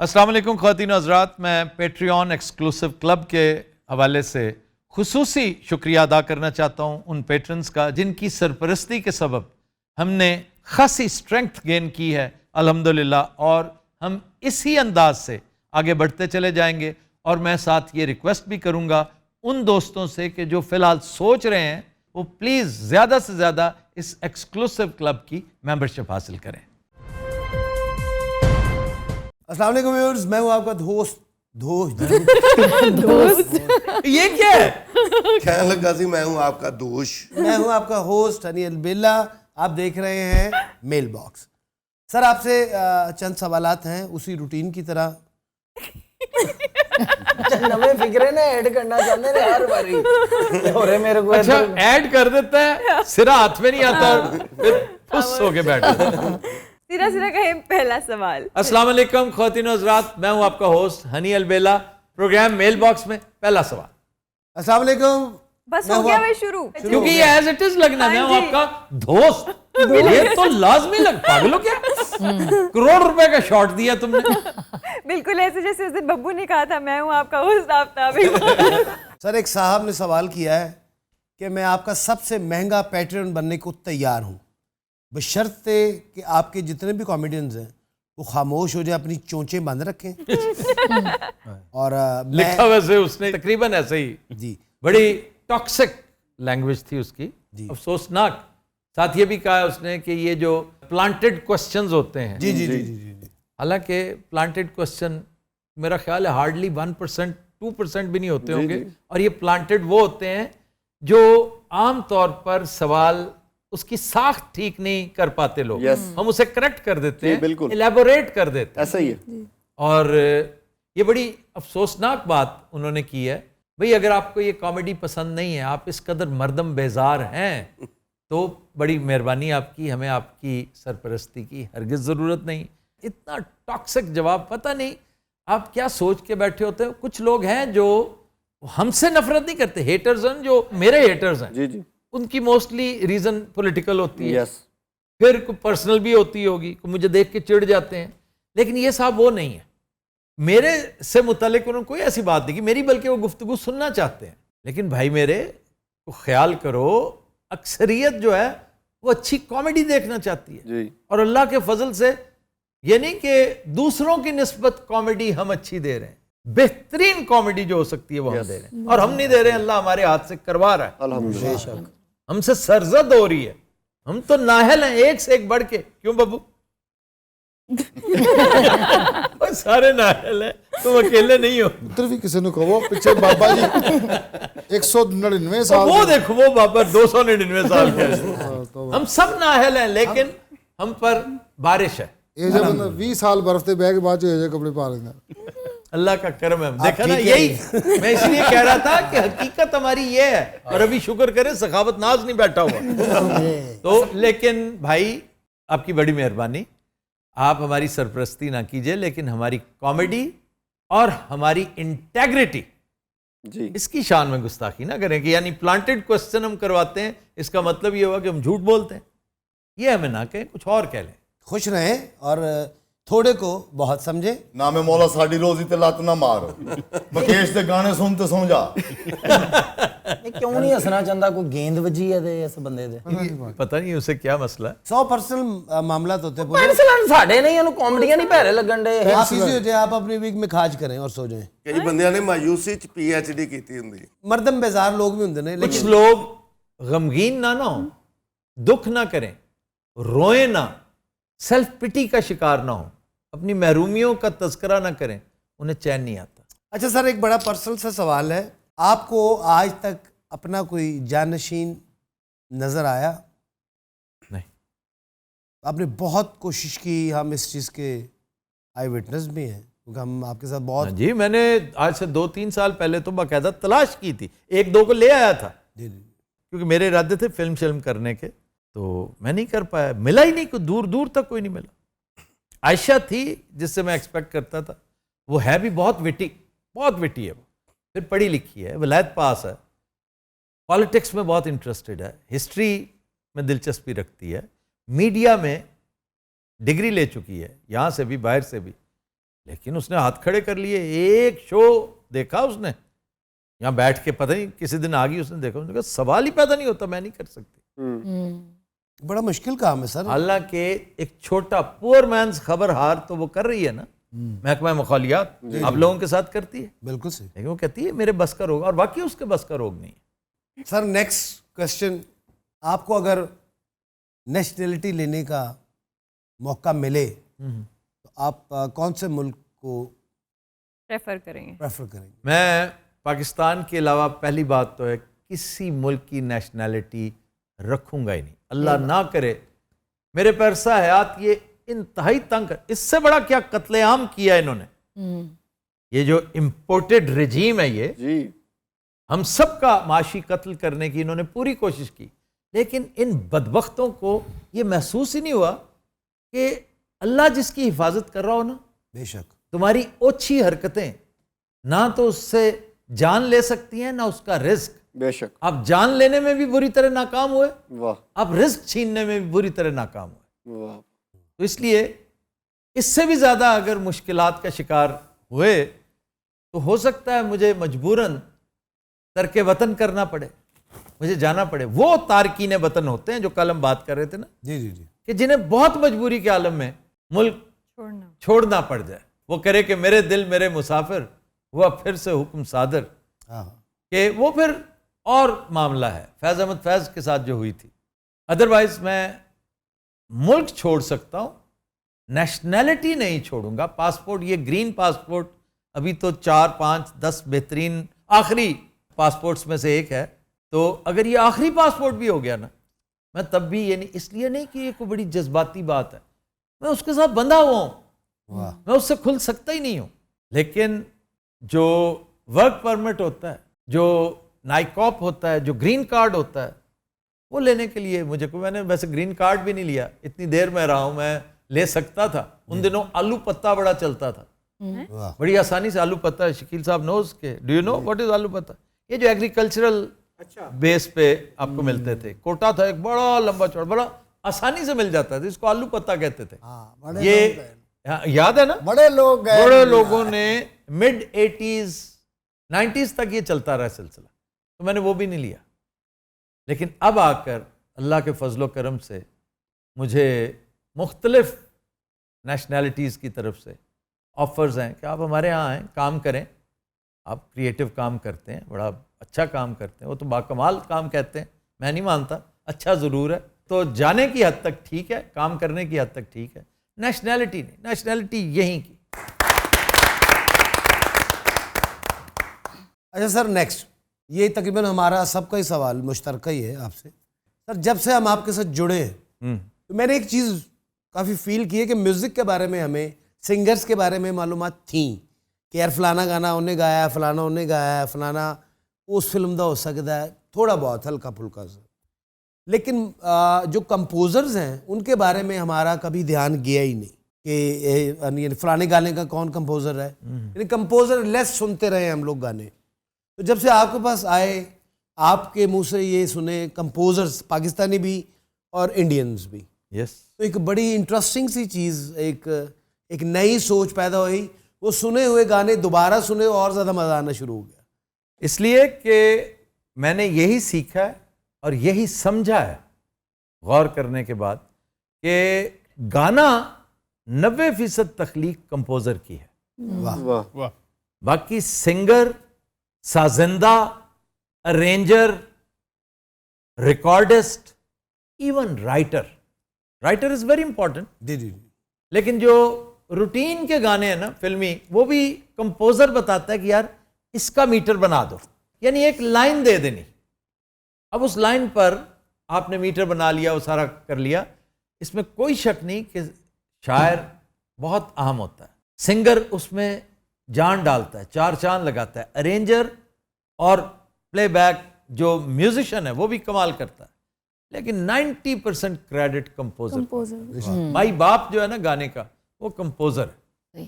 السلام علیکم خواتین و حضرات، میں پیٹریون ایکسکلوسیو کلب کے حوالے سے خصوصی شکریہ ادا کرنا چاہتا ہوں ان پیٹرنز کا جن کی سرپرستی کے سبب ہم نے خاصی اسٹرینگتھ گین کی ہے الحمدللہ، اور ہم اسی انداز سے آگے بڑھتے چلے جائیں گے۔ اور میں ساتھ یہ ریکویسٹ بھی کروں گا ان دوستوں سے کہ جو فی الحال سوچ رہے ہیں وہ پلیز زیادہ سے زیادہ اس ایکسکلوسیو کلب کی ممبرشپ حاصل کریں۔ السلام علیکم ویورز، میں ہوں آپ کا دوست یہ کیا ہے؟ کہنے لگا سی میں ہوں آپ کا دوست، میں ہوں آپ کا ہوسٹ ہنی البیلا۔ آپ دیکھ رہے ہیں میل باکس۔ سر آپ سے چند سوالات ہیں اسی روٹین کی طرح۔ نویں فکرے نے ایڈ کرنا چاہتے ہیں ہر باری ہو رہے میرے کو اچھا ایڈ کر دیتا ہے، سرا ہاتھ میں نہیں آتا، پھر پھس ہو کے بیٹھ جاتا ہے۔ سرا کہیں پہلا سوال۔ السلام علیکم خواتین و حضرات، میں ہوں آپ کا host Honey Albela. Program mail box میں پہلا سوال۔ السلام علیکم۔ بس ہو گیا میں شروع، کیونکہ یہ ایز اٹ از لگنا، میں ہوں آپ کا دوست، یہ تو لازمی لگ پاگلو کیا، کروڑ روپے کا شارٹ دیا تم نے۔ بالکل ایسے جیسے اس دن ببو نے کہا تھا میں ہوں آپ کا ہوسٹ آفتاب اقبال۔ سر ایک صاحب نے سوال کیا ہے کہ میں آپ کا سب سے مہنگا پیٹرن بننے کو تیار ہوں، بشرطے کہ آپ کے جتنے بھی کامیڈینز ہیں وہ خاموش ہو جائے، اپنی چونچیں بند رکھیں۔ اور لکھا ویسے اس نے تقریباً ایسے ہی، جی بڑی ٹاکسک لینگویج تھی اس کی، افسوسناک۔ ساتھ یہ بھی کہا اس نے کہ یہ جو پلانٹڈ کوسچنز ہوتے ہیں، جی جی جی جی جی حالانکہ پلانٹڈ کوسچن میرا خیال ہے ہارڈلی 1% 2% بھی نہیں ہوتے ہوں گے، اور یہ پلانٹڈ وہ ہوتے ہیں جو عام طور پر سوال اس کی ساخت ٹھیک نہیں کر پاتے لوگ، ہم اسے کریکٹ کر دیتے ہیں، الیبوریٹ کر دیتے ہیں، ایسا ہی ہے۔ اور یہ بڑی افسوسناک بات انہوں نے کی ہے۔ بھئی اگر آپ کو یہ کامیڈی پسند نہیں ہے، آپ اس قدر مردم بیزار ہیں، تو بڑی مہربانی آپ کی، ہمیں آپ کی سرپرستی کی ہرگز ضرورت نہیں۔ اتنا ٹاکسک جواب، پتہ نہیں آپ کیا سوچ کے بیٹھے ہوتے ہیں۔ کچھ لوگ ہیں جو ہم سے نفرت نہیں کرتے، ہیٹرز ہیں جو میرے ہیٹرز ہیں، جی جی، ان کی موسٹلی ریزن پولیٹیکل ہوتی ہے، یس، پھر کوئی پرسنل بھی ہوتی ہوگی، کوئی مجھے دیکھ کے چڑ جاتے ہیں، لیکن یہ صاحب وہ نہیں ہے۔ میرے سے متعلق انہوں نے کوئی ایسی بات نہیں کی میری، بلکہ وہ گفتگو سننا چاہتے ہیں۔ لیکن بھائی میرے کو خیال کرو، اکثریت جو ہے وہ اچھی کامیڈی دیکھنا چاہتی ہے، جی، اور اللہ کے فضل سے یہ نہیں کہ دوسروں کی نسبت کامیڈی ہم اچھی دے رہے ہیں، بہترین کامیڈی جو ہو سکتی ہے وہ ہم دے رہے ہیں، اور ہم نہیں دے رہے ہیں، اللہ ہمارے ہاتھ سے کروا رہا ہے، الحمدللہ۔ ہم سے سرزد ہو رہی ہے، ہم تو نااہل ہیں ایک سے ایک بڑھ کے۔ کیوں ببو؟ سارے نااہل ہیں، تم اکیلے نہیں ہو۔ بھی کسی نے کہو پیچھے بابا جی 199 سال وہ دیکھو وہ بابا 299 سال کے ہم سب نااہل ہیں، لیکن ہم پر بارش ہے۔ یہ جب 20 سال برفتے بہ کے بعد جو ہے کپڑے پا لینا، اللہ کا کرم ہے، دیکھا نا، یہی میں اس لیے کہہ رہا تھا کہ حقیقت ہماری یہ ہے، اور ابھی شکر کریں سخاوت ناز نہیں بیٹھا ہوا تو۔ لیکن بھائی آپ کی بڑی مہربانی، آپ ہماری سرپرستی نہ کیجئے، لیکن ہماری کامیڈی اور ہماری انٹیگریٹی، جی، اس کی شان میں گستاخی نہ کریں کہ یعنی پلانٹڈ کوسچن ہم کرواتے ہیں، اس کا مطلب یہ ہوا کہ ہم جھوٹ بولتے ہیں، یہ ہمیں نہ کہیں، کچھ اور کہہ لیں۔ خوش رہیں اور تھوڑے کو بہت سمجھیں۔ نام مولا ساڈی روزی تے لات نہ مار، مکیش دے گانے سنتے سو جا۔ کیوں نہیں ہسنا چاہتا؟ کوئی گیند وجی ہے اس بندے دے، پتہ نہیں اسے کیا مسئلہ ہے۔ 100 پرسنل معاملات ہوتے ہیں پورے۔ پرسنل ساڈے نہیں، انہوں کامیڈیاں نہیں پیرے لگن دے۔ آپ ایزی ہو جائے، آپ اپنی ویک میں کھاج کریں اور سو جائیں۔ کئی بندیاں نے مایوسی چ پی ایچ ڈی کیتی ہوندی، مردم بیزار لوگ بھی ہوندے نے، کچھ لیکن لوگ غمگین نہ ہوں، دکھ نہ کریں، روئیں نہ، سیلف پٹی کا شکار نہ ہوں، اپنی محرومیوں کا تذکرہ نہ کریں، انہیں چین نہیں آتا۔ اچھا سر ایک بڑا پرسنل سا سوال ہے، آپ کو آج تک اپنا کوئی جانشین نظر آیا؟ نہیں۔ آپ نے بہت کوشش کی، ہم اس چیز کے آئی وٹنس بھی ہیں کیونکہ ہم آپ کے ساتھ بہت جی میں نے آج سے 2-3 سال پہلے تو باقاعدہ تلاش کی تھی، 1-2 کو لے آیا تھا، جی جی کیونکہ میرے ارادے تھے فلم کرنے کے، تو میں نہیں کر پایا، ملا ہی نہیں، کوئی دور دور تک کوئی نہیں ملا۔ عائشہ تھی جس سے میں ایکسپیکٹ کرتا تھا، وہ ہے بھی بہت وٹی ہے، وہ پھر پڑھی لکھی ہے، ولایت پاس ہے، پالیٹکس میں بہت انٹرسٹڈ ہے، ہسٹری میں دلچسپی رکھتی ہے، میڈیا میں ڈگری لے چکی ہے، یہاں سے بھی باہر سے بھی، لیکن اس نے ہاتھ کھڑے کر لیے. ایک شو دیکھا اس نے یہاں بیٹھ کے, پتہ نہیں کسی دن آ گئی, اس نے دیکھا, اس نے کہا سوال ہی پیدا نہیں ہوتا, میں نہیں کر سکتی. بڑا مشکل کام ہے سر. حالانکہ ایک چھوٹا پور مینز خبر ہار تو وہ کر رہی ہے نا, محکمہ مخالیات آپ لوگوں کے ساتھ کرتی ہے, بالکل صحیح. لیکن وہ کہتی ہے میرے بس کا روگ, اور واقعی اس کے بس کا روگ نہیں ہے. سر نیکسٹ کوشچن, آپ کو اگر نیشنلٹی لینے کا موقع ملے تو آپ کون سے ملک کو پریفر کریں گے؟ پریفر کریں گے؟ میں پاکستان کے علاوہ پہلی بات تو ہے کسی ملک کی نیشنلٹی رکھوں گا ہی نہیں, اللہ نہ کرے. میرے پہ عرصہ حیات یہ انتہائی تنگ کر, اس سے بڑا کیا قتل عام کیا انہوں نے. یہ جو امپورٹڈ رجیم ہے, یہ جی ہم سب کا معاشی قتل کرنے کی انہوں نے پوری کوشش کی, لیکن ان بدبختوں کو یہ محسوس ہی نہیں ہوا کہ اللہ جس کی حفاظت کر رہا ہو نا, بے شک تمہاری اوچھی حرکتیں نہ تو اس سے جان لے سکتی ہیں نہ اس کا رزق. بے شک. آپ جان لینے میں بھی بری طرح ناکام ہوئے, واہ آپ رزق چھیننے میں بھی بری طرح ناکام ہوئے. واہ. تو اس لیے اس سے بھی زیادہ اگر مشکلات کا شکار ہوئے تو ہو سکتا ہے مجھے مجبوراً ترک وطن کرنا پڑے, مجھے جانا پڑے. وہ تارکین وطن ہوتے ہیں جو کل ہم بات کر رہے تھے نا, جی جی جی, کہ جنہیں بہت مجبوری کے عالم میں ملک چھوڑنا پڑ جائے. وہ کرے کہ میرے دل میرے مسافر ہوا پھر سے حکم صادر, ہاں کہ وہ پھر اور معاملہ ہے. فیض احمد فیض کے ساتھ جو ہوئی تھی. ادروائز میں ملک چھوڑ سکتا ہوں, نیشنلٹی نہیں چھوڑوں گا. پاسپورٹ, یہ گرین پاسپورٹ ابھی تو 4 5 10 بہترین آخری پاسپورٹس میں سے ایک ہے, تو اگر یہ آخری پاسپورٹ بھی ہو گیا نا, میں تب بھی یہ نہیں, اس لیے نہیں کہ یہ کوئی بڑی جذباتی بات ہے, میں اس کے ساتھ بندھا ہوا ہوں, میں اس سے کھل سکتا ہی نہیں ہوں. لیکن جو ورک پرمٹ ہوتا ہے, جو نائکاپ ہوتا ہے, جو گرین کارڈ ہوتا ہے, وہ لینے کے لیے مجھے میں نے ویسے گرین کارڈ بھی نہیں لیا, اتنی دیر میں رہا ہوں, میں لے سکتا تھا. ان دنوں آلو پتہ بڑا چلتا تھا, بڑی آسانی سے آلو پتہ. شکیل صاحب نوز کے, do you know what is آلو پتہ؟ یہ جو ایگریکلچرل بیس پہ آپ کو ملتے تھے, کوٹا تھا ایک بڑا لمبا چوڑا, بڑا آسانی سے مل جاتا تھا, اس کو آلو پتہ کہتے تھے. یہ یاد ہے نا, بڑے لوگ بڑے لوگوں نے مڈ 80s 90s تک یہ چلتا رہا سلسلہ, تو میں نے وہ بھی نہیں لیا. لیکن اب آ کر اللہ کے فضل و کرم سے مجھے مختلف نیشنلٹیز کی طرف سے آفرز ہیں کہ آپ ہمارے ہاں آئیں, کام کریں. آپ کریٹو کام کرتے ہیں, بڑا اچھا کام کرتے ہیں, وہ تو باکمال کام کہتے ہیں, میں نہیں مانتا, اچھا ضرور ہے. تو جانے کی حد تک ٹھیک ہے, کام کرنے کی حد تک ٹھیک ہے, نیشنلٹی نہیں, نیشنلٹی یہیں کی. اچھا سر نیکسٹ, یہ تقریباً ہمارا سب کا ہی سوال مشترکہ ہی ہے آپ سے. سر جب سے ہم آپ کے ساتھ جڑے ہیں تو میں نے ایک چیز کافی فیل کی ہے کہ میوزک کے بارے میں ہمیں سنگرز کے بارے میں معلومات تھیں کہ یار فلانا گانا انہیں گایا ہے, فلانا انہیں گایا ہے, فلانا اس فلم دا ہو سکتا ہے, تھوڑا بہت ہلکا پھلکا سا. لیکن جو کمپوزرز ہیں ان کے بارے میں ہمارا کبھی دھیان گیا ہی نہیں کہ فلانے گانے کا کون کمپوزر ہے. یعنی کمپوزر لیس سنتے رہے ہم لوگ گانے. تو جب سے آپ کے پاس آئے, آپ کے منہ سے یہ سنے کمپوزرز پاکستانی بھی اور انڈینز بھی, یس, تو ایک بڑی انٹرسٹنگ سی چیز, ایک نئی سوچ پیدا ہوئی. وہ سنے ہوئے گانے دوبارہ سنے اور زیادہ مزہ آنا شروع ہو گیا. اس لیے کہ میں نے یہی سیکھا ہے اور یہی سمجھا ہے غور کرنے کے بعد کہ گانا 90% تخلیق کمپوزر کی ہے. واہ واہ. باقی سنگر, سازندہ, arranger, recordist, even writer is very important. جی جی, لیکن جو روٹین کے گانے ہیں نا فلمی, وہ بھی کمپوزر بتاتا ہے کہ یار اس کا میٹر بنا دو, یعنی ایک لائن دے دینی. اب اس لائن پر آپ نے میٹر بنا لیا, وہ سارا کر لیا, اس میں کوئی شک نہیں کہ شاعر بہت اہم ہوتا ہے, سنگر اس میں جان ڈالتا ہے, 4 چاند لگاتا ہے, ارینجر اور پلے بیک جو میوزیشین ہے وہ بھی کمال کرتا ہے. لیکن 90% کریڈٹ کمپوزر. مائی باپ جو ہے نا گانے کا, وہ کمپوزر ہے.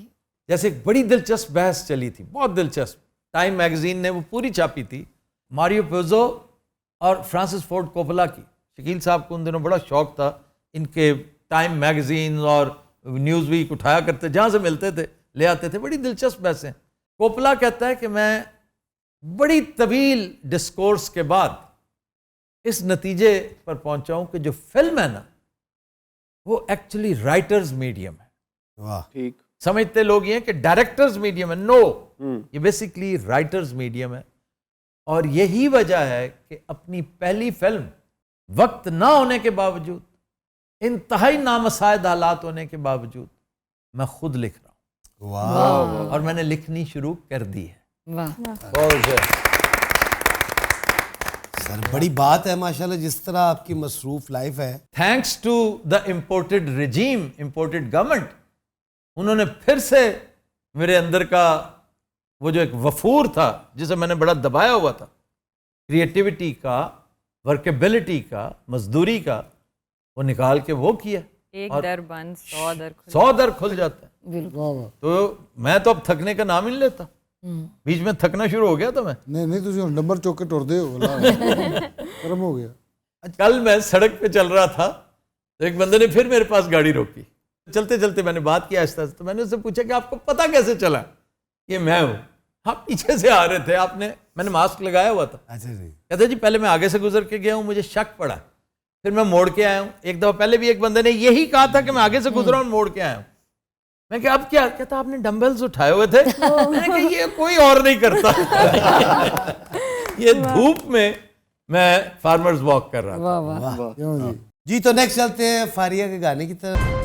جیسے ایک بڑی دلچسپ بحث چلی تھی, بہت دلچسپ, ٹائم میگزین نے وہ پوری چھاپی تھی, ماریو پیوزو اور فرانسس فورڈ کوپلا کی. شکیل صاحب کو ان دنوں بڑا شوق تھا ان کے ٹائم میگزین اور نیوز ویک اٹھایا کرتے, جہاں سے ملتے تھے لے آتے تھے. بڑی دلچسپ بحثیں. کوپلا کہتا ہے کہ میں بڑی طویل ڈسکورس کے بعد اس نتیجے پر پہنچا ہوں کہ جو فلم ہے نا وہ ایکچولی رائٹرز میڈیم ہے. واہ. ٹھیک. سمجھتے لوگ یہ کہ ڈائریکٹرز میڈیم ہے. نو, یہ بیسیکلی رائٹرز میڈیم ہے. اور یہی وجہ ہے کہ اپنی پہلی فلم وقت نہ ہونے کے باوجود, انتہائی نامساعد حالات ہونے کے باوجود میں خود لکھ رہا ہوں. واہ. اور میں نے لکھنی شروع کر دی ہے. سر بڑی بات ہے ماشاءاللہ جس طرح آپ کی مصروف لائف ہے. Thanks to the imported regime, imported government, انہوں نے پھر سے میرے اندر کا وہ جو ایک وفور تھا جسے میں نے بڑا دبایا ہوا تھا, کریٹیوٹی کا, ورکیبلٹی کا, مزدوری کا, وہ نکال کے وہ کیا. ایک اور در بند 100 در کھل 100 در کھل جاتا ہے. واہ واہ. تو میں تو اب تھکنے کا نام ہی نہیں لیتا. بیچ میں تھکنا شروع ہو گیا تو میں نہیں تسی ہن نمبر چوک کے ٹردے ہو. کرم ہو گیا. کل میں سڑک پہ چل رہا تھا تو ایک بندے نے پھر میرے پاس گاڑی روکی. چلتے چلتے میں نے بات کیا آہستہ آہستہ. میں نے اس سے پوچھا کہ آپ کو پتہ کیسے چلا یہ میں ہوں؟ آپ پیچھے سے آ رہے تھے, آپ نے, میں نے ماسک لگایا ہوا تھا. اچھا جی. کہتے جی پہلے میں آگے سے گزر کے گیا ہوں, مجھے شک پڑا, پھر میں موڑ کے آیا ہوں. ایک دفعہ پہلے بھی ایک بندے نے یہی کہا تھا کہ میں آگے سے گزرا ہوں, موڑ کے آیا ہوں. میں کہ اب کیا کہتا, آپ نے ڈمبلز اٹھائے ہوئے تھے. میں نے کہا یہ کوئی اور نہیں کرتا. یہ دھوپ میں فارمرز واک کر رہا تھا. کیوں جی. جی تو نیکسٹ چلتے ہیں فاریہ کے گانے کی طرف.